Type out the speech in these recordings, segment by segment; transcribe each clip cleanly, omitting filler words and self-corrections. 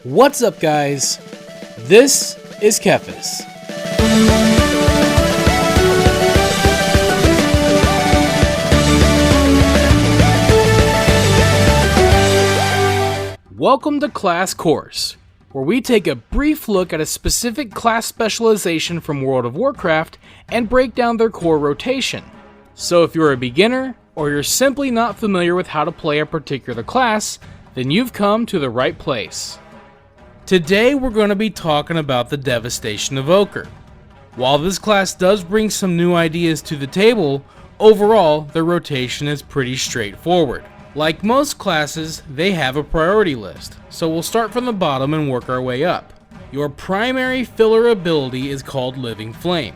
What's up, guys? This is TheKephas. Welcome to Class Course, where we take a brief look at a specific class specialization from World of Warcraft and break down their core rotation. So if you're a beginner, or you're simply not familiar with how to play a particular class, then you've come to the right place. Today we're going to be talking about the Devastation Evoker. While this class does bring some new ideas to the table, overall their rotation is pretty straightforward. Like most classes, they have a priority list, so we'll start from the bottom and work our way up. Your primary filler ability is called Living Flame,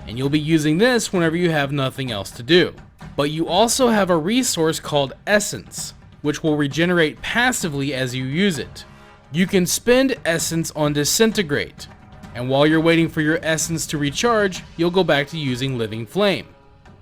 and you'll be using this whenever you have nothing else to do. But you also have a resource called Essence, which will regenerate passively as you use it. You can spend Essence on Disintegrate, and while you're waiting for your Essence to recharge, you'll go back to using Living Flame.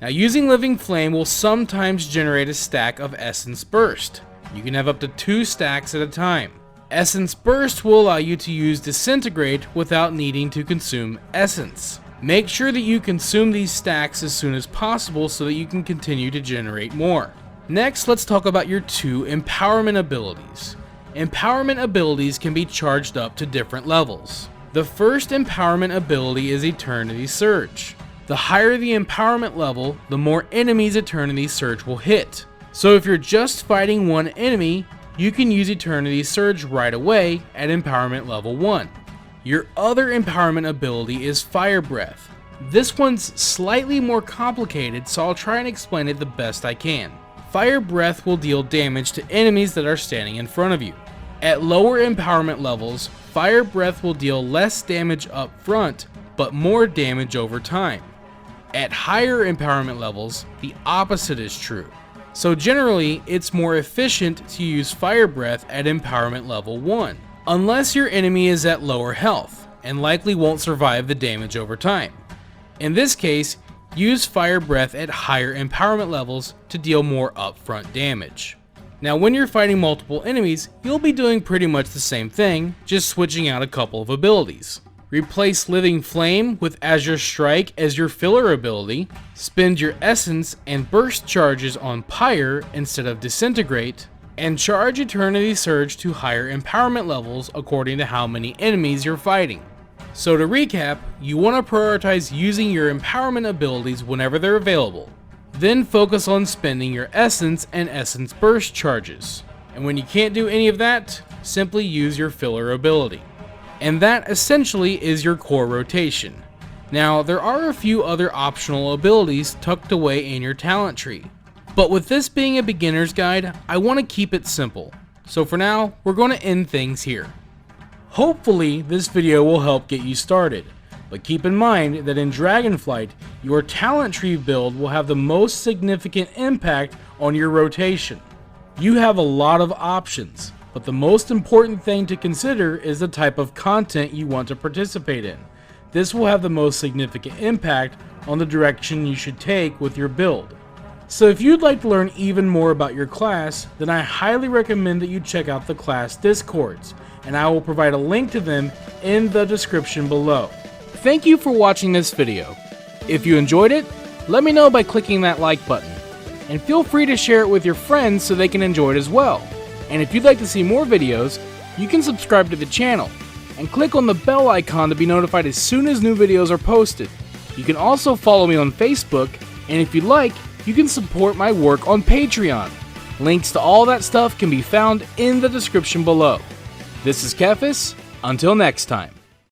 Now, using Living Flame will sometimes generate a stack of Essence Burst. You can have up to 2 stacks at a time. Essence Burst will allow you to use Disintegrate without needing to consume Essence. Make sure that you consume these stacks as soon as possible so that you can continue to generate more. Next, let's talk about your 2 empowerment abilities. Empowerment abilities can be charged up to different levels. The first empowerment ability is Eternity Surge. The higher the empowerment level, the more enemies Eternity Surge will hit. So if you're just fighting one enemy, you can use Eternity Surge right away at empowerment level 1. Your other empowerment ability is Fire Breath. This one's slightly more complicated, so I'll try and explain it the best I can. Fire Breath will deal damage to enemies that are standing in front of you. At lower empowerment levels, Fire Breath will deal less damage up front, but more damage over time. At higher empowerment levels, the opposite is true. So generally, it's more efficient to use Fire Breath at empowerment level 1, unless your enemy is at lower health, and likely won't survive the damage over time. In this case, use Fire Breath at higher empowerment levels to deal more upfront damage. Now, when you're fighting multiple enemies, you'll be doing pretty much the same thing, just switching out a couple of abilities. Replace Living Flame with Azure Strike as your filler ability, spend your Essence and Burst charges on Pyre instead of Disintegrate, and charge Eternity Surge to higher empowerment levels according to how many enemies you're fighting. So to recap, you want to prioritize using your empowerment abilities whenever they're available. Then focus on spending your Essence and Essence Burst charges. And when you can't do any of that, simply use your filler ability. And that essentially is your core rotation. Now, there are a few other optional abilities tucked away in your talent tree. But with this being a beginner's guide, I want to keep it simple. So for now, we're going to end things here. Hopefully, this video will help get you started. But keep in mind that in Dragonflight, your talent tree build will have the most significant impact on your rotation. You have a lot of options, but the most important thing to consider is the type of content you want to participate in. This will have the most significant impact on the direction you should take with your build. So if you'd like to learn even more about your class, then I highly recommend that you check out the class Discords, and I will provide a link to them in the description below. Thank you for watching this video. If you enjoyed it, let me know by clicking that like button. And feel free to share it with your friends so they can enjoy it as well. And if you'd like to see more videos, you can subscribe to the channel and click on the bell icon to be notified as soon as new videos are posted. You can also follow me on Facebook, and if you'd like, you can support my work on Patreon. Links to all that stuff can be found in the description below. This is TheKephas. Until next time.